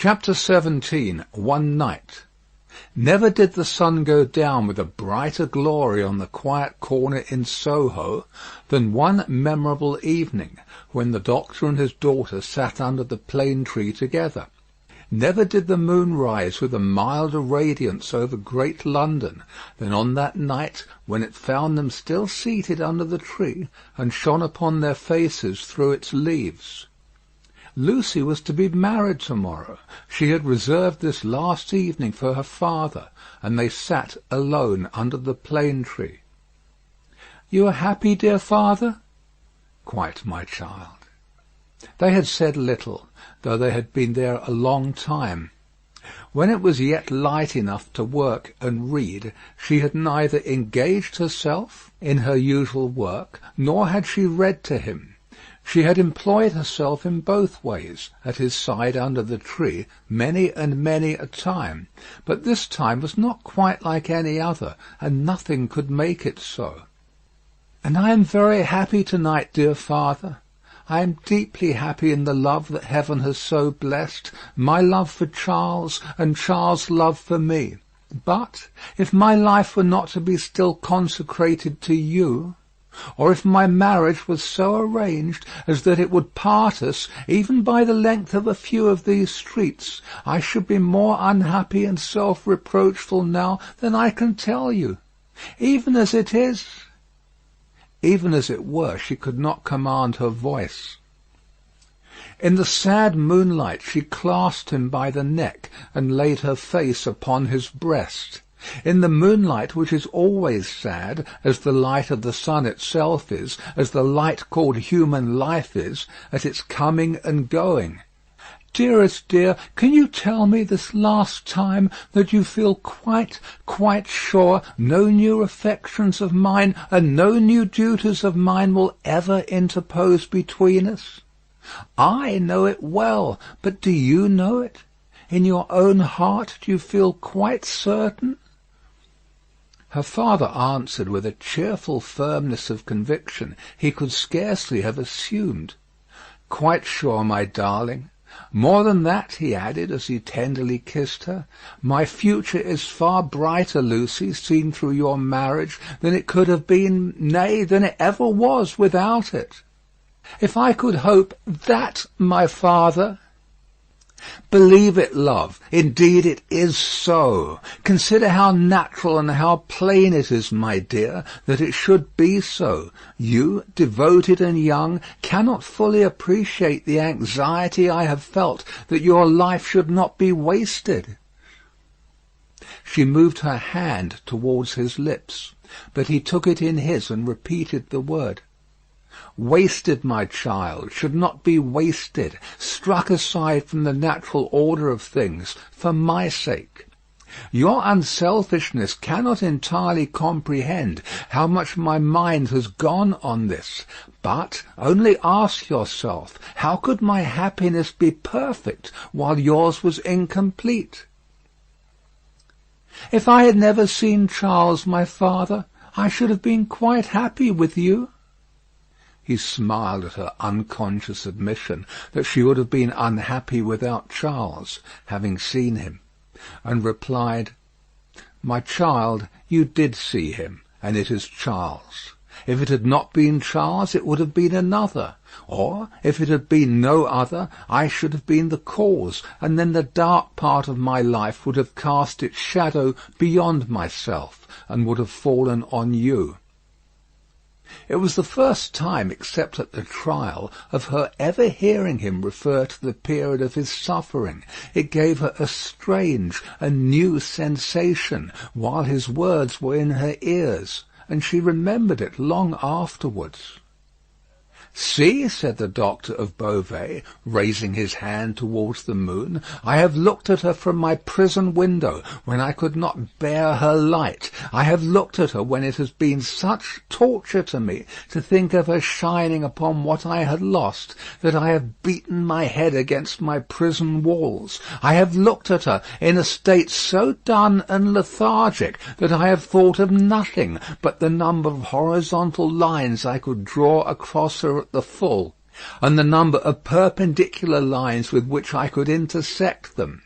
Chapter 17. One night. Never did the sun go down with a brighter glory on the quiet corner in Soho than one memorable evening when the doctor and his daughter sat under the plane tree together. Never did the moon rise with a milder radiance over great London than on that night when it found them still seated under the tree and shone upon their faces through its leaves. Lucy was to be married tomorrow. She had reserved this last evening for her father, and they sat alone under the plane tree. "You are happy, dear father?" "Quite, my child." They had said little, though they had been there a long time. When it was yet light enough to work and read, she had neither engaged herself in her usual work, nor had she read to him. She had employed herself in both ways, at his side under the tree, many and many a time, but this time was not quite like any other, and nothing could make it so. "And I am very happy to-night, dear father. I am deeply happy in the love that heaven has so blessed, my love for Charles, and Charles' love for me. But if my life were not to be still consecrated to you, or if my marriage was so arranged as that it would part us even by the length of a few of these streets, I should be more unhappy and self-reproachful now than I can tell you. Even as it is—" Even as it were, she could not command her voice. In the sad moonlight she clasped him by the neck and laid her face upon his breast. In the moonlight, which is always sad, as the light of the sun itself is, as the light called human life is, at its coming and going. "Dearest dear, can you tell me this last time that you feel quite sure no new affections of mine and no new duties of mine will ever interpose between us? I know it well, but do you know it? In your own heart do you feel quite certain?" Her father answered with a cheerful firmness of conviction he could scarcely have assumed. "Quite sure, my darling. More than that," he added, as he tenderly kissed her, "my future is far brighter, Lucy, seen through your marriage, than it could have been, nay, than it ever was without it. If I could hope that, my father—" "Believe it, love. Indeed it is so. Consider how natural and how plain it is, my dear, that it should be so. You, devoted and young, cannot fully appreciate the anxiety I have felt that your life should not be wasted." She moved her hand towards his lips, but he took it in his and repeated the word. "Wasted, my child, should not be wasted, struck aside from the natural order of things, for my sake. Your unselfishness cannot entirely comprehend how much my mind has gone on this, but only ask yourself, how could my happiness be perfect while yours was incomplete? If I had never seen Charles, my father, I should have been quite happy with you." He smiled at her unconscious admission that she would have been unhappy without Charles, having seen him, and replied, "My child, you did see him, and it is Charles. If it had not been Charles, it would have been another, or if it had been no other, I should have been the cause, and then the dark part of my life would have cast its shadow beyond myself, and would have fallen on you." It was the first time, except at the trial, of her ever hearing him refer to the period of his suffering. It gave her a strange and new sensation, while his words were in her ears, and she remembered it long afterwards. "See," said the doctor of Beauvais, raising his hand towards the moon, "I have looked at her from my prison window, when I could not bear her light. I have looked at her when it has been such torture to me to think of her shining upon what I had lost, that I have beaten my head against my prison walls. I have looked at her in a state so dun and lethargic that I have thought of nothing but the number of horizontal lines I could draw across her at the full. and the number of perpendicular lines with which I could intersect them.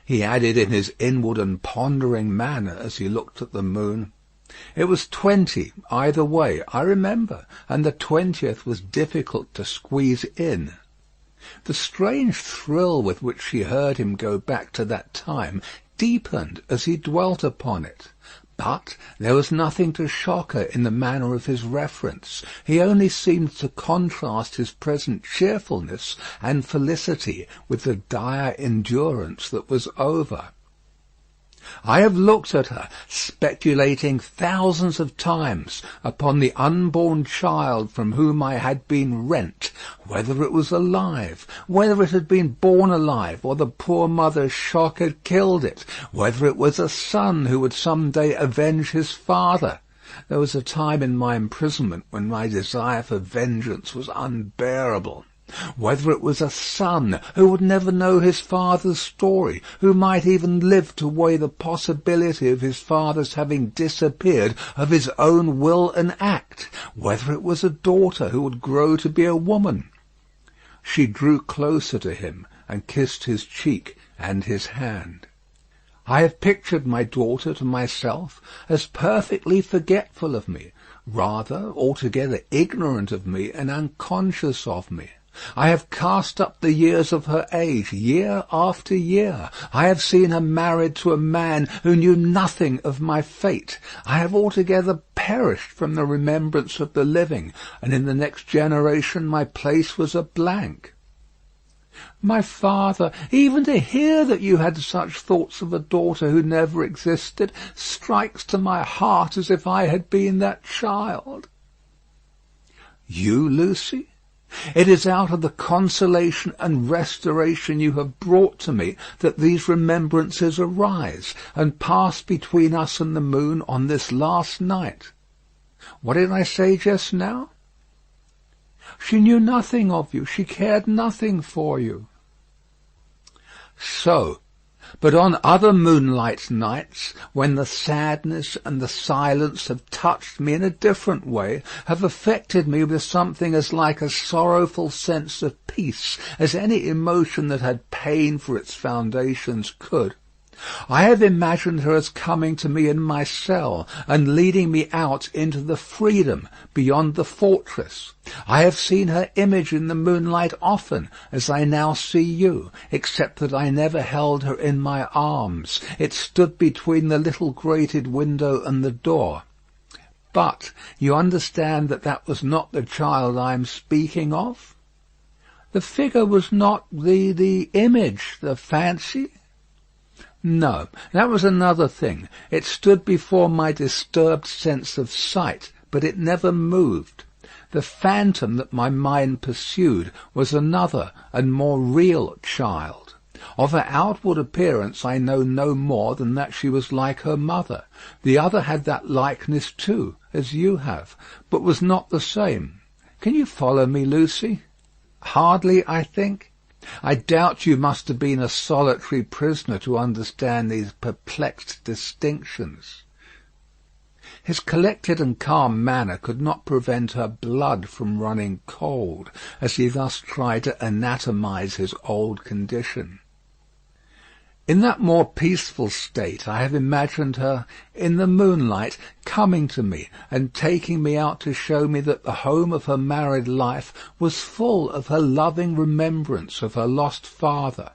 He added in his inward and pondering manner as he looked at the moon, "It was 20 either way, I remember, and the 20th was difficult to squeeze in." The strange thrill with which she heard him go back to that time deepened as he dwelt upon it. But there was nothing to shock her in the manner of his reference. He only seemed to contrast his present cheerfulness and felicity with the dire endurance that was over. I have looked at her, speculating thousands of times upon the unborn child from whom I had been rent, whether it was alive, whether it had been born alive, or the poor mother's shock had killed it, whether it was a son who would some day avenge his father. There was a time in my imprisonment when my desire for vengeance was unbearable. Whether it was a son who would never know his father's story, who might even live to weigh the possibility of his father's having disappeared of his own will and act, whether it was a daughter who would grow to be a woman. She drew closer to him and kissed his cheek and his hand. I have pictured my daughter to myself as perfectly forgetful of me, rather altogether ignorant of me and unconscious of me. I have cast up the years of her age, year after year. I have seen her married to a man who knew nothing of my fate. I have altogether perished from the remembrance of the living, and in the next generation my place was a blank. My father, even to hear that you had such thoughts of a daughter who never existed, strikes to my heart as if I had been that child." "You, Lucy? It is out of the consolation and restoration you have brought to me that these remembrances arise, and pass between us and the moon on this last night. What did I say just now? She knew nothing of you. She cared nothing for you." "So. But on other moonlight nights, when the sadness and the silence have touched me in a different way, have affected me with something as like a sorrowful sense of peace as any emotion that had pain for its foundations could, I have imagined her as coming to me in my cell and leading me out into the freedom beyond the fortress. I have seen her image in the moonlight often, as I now see you, except that I never held her in my arms. It stood between the little grated window and the door. But you understand that that was not the child I am speaking of? The figure was not the image, the fancy? No, that was another thing. It stood before my disturbed sense of sight, but it never moved. The phantom that my mind pursued was another and more real child. Of her outward appearance I know no more than that she was like her mother. The other had that likeness too, as you have, but was not the same. Can you follow me, Lucy? Hardly, I think. I doubt you must have been a solitary prisoner to understand these perplexed distinctions. His collected and calm manner could not prevent her blood from running cold, as he thus tried to anatomize his old condition. In that more peaceful state I have imagined her, in the moonlight, coming to me and taking me out to show me that the home of her married life was full of her loving remembrance of her lost father.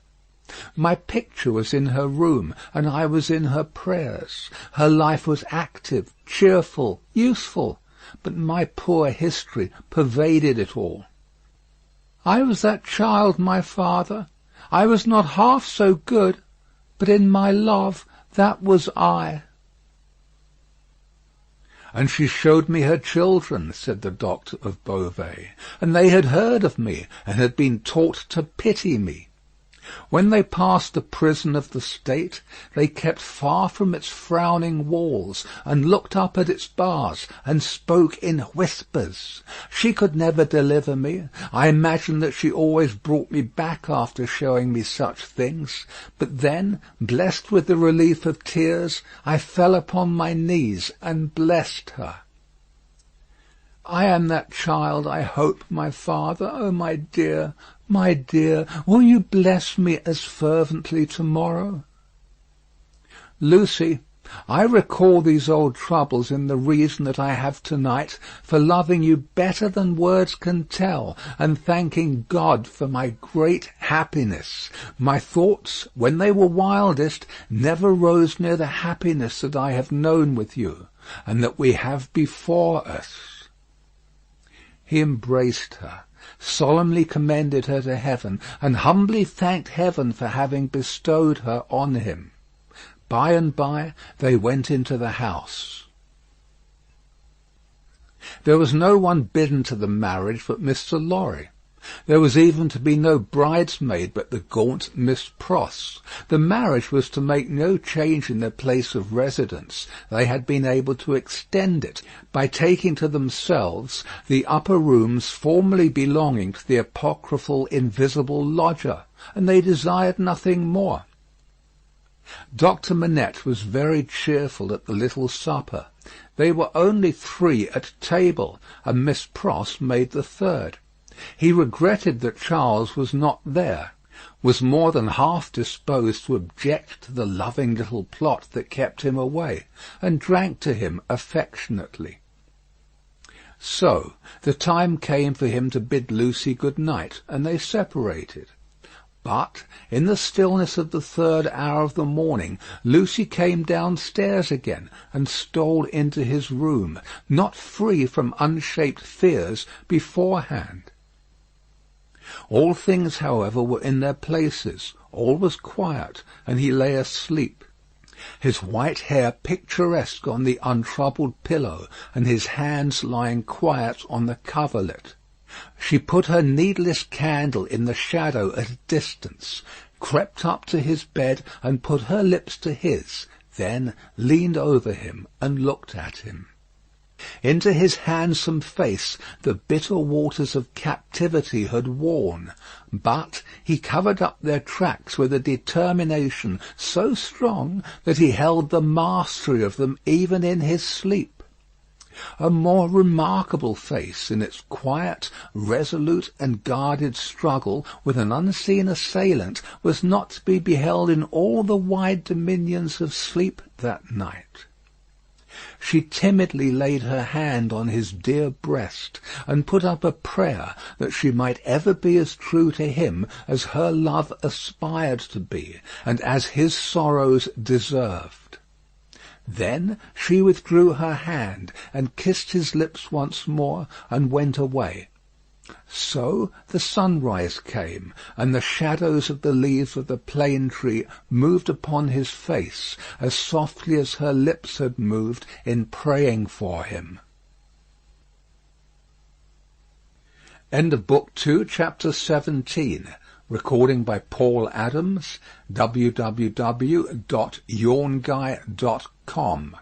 My picture was in her room, and I was in her prayers. Her life was active, cheerful, useful, but my poor history pervaded it all. I was that child, my father. I was not half so good, but in my love that was I." "And she showed me her children," said the doctor of Beauvais, "and they had heard of me, and had been taught to pity me. When they passed the prison of the state, they kept far from its frowning walls, and looked up at its bars, and spoke in whispers. She could never deliver me. I imagine that she always brought me back after showing me such things. But then, blessed with the relief of tears, I fell upon my knees and blessed her." I am that child, I hope, my father. Oh, my dear, will you bless me as fervently tomorrow? Lucy, I recall these old troubles in the reason that I have tonight for loving you better than words can tell, and thanking God for my great happiness. My thoughts, when they were wildest, never rose near the happiness that I have known with you, and that we have before us. He embraced her, solemnly commended her to heaven, and humbly thanked heaven for having bestowed her on him. By and by they went into the house. There was no one bidden to the marriage but Mr. Lorry. There was even to be no bridesmaid but the gaunt Miss Pross. The marriage was to make no change in their place of residence. They had been able to extend it by taking to themselves the upper rooms formerly belonging to the apocryphal invisible lodger, and they desired nothing more. Dr. Manette was very cheerful at the little supper. They were only 3 at table, and Miss Pross made the third. He regretted that Charles was not there, was more than half disposed to object to the loving little plot that kept him away, and drank to him affectionately. So the time came for him to bid Lucy good night, and they separated. But in the stillness of the 3rd hour of the morning, Lucy came downstairs again, and stole into his room, not free from unshaped fears beforehand. All things, however, were in their places. All was quiet, and he lay asleep, his white hair picturesque on the untroubled pillow, and his hands lying quiet on the coverlet. She put her needless candle in the shadow at a distance, crept up to his bed, and put her lips to his, then leaned over him and looked at him. Into his handsome face the bitter waters of captivity had worn, but he covered up their tracks with a determination so strong that he held the mastery of them even in his sleep. A more remarkable face in its quiet, resolute, and guarded struggle with an unseen assailant was not to be beheld in all the wide dominions of sleep that night. She timidly laid her hand on his dear breast, and put up a prayer that she might ever be as true to him as her love aspired to be, and as his sorrows deserved. Then she withdrew her hand, and kissed his lips once more, and went away. So the sunrise came, and the shadows of the leaves of the plane tree moved upon his face as softly as her lips had moved in praying for him. End of Book 2, Chapter 17. Recording by Paul Adams, www.yawnguy.com.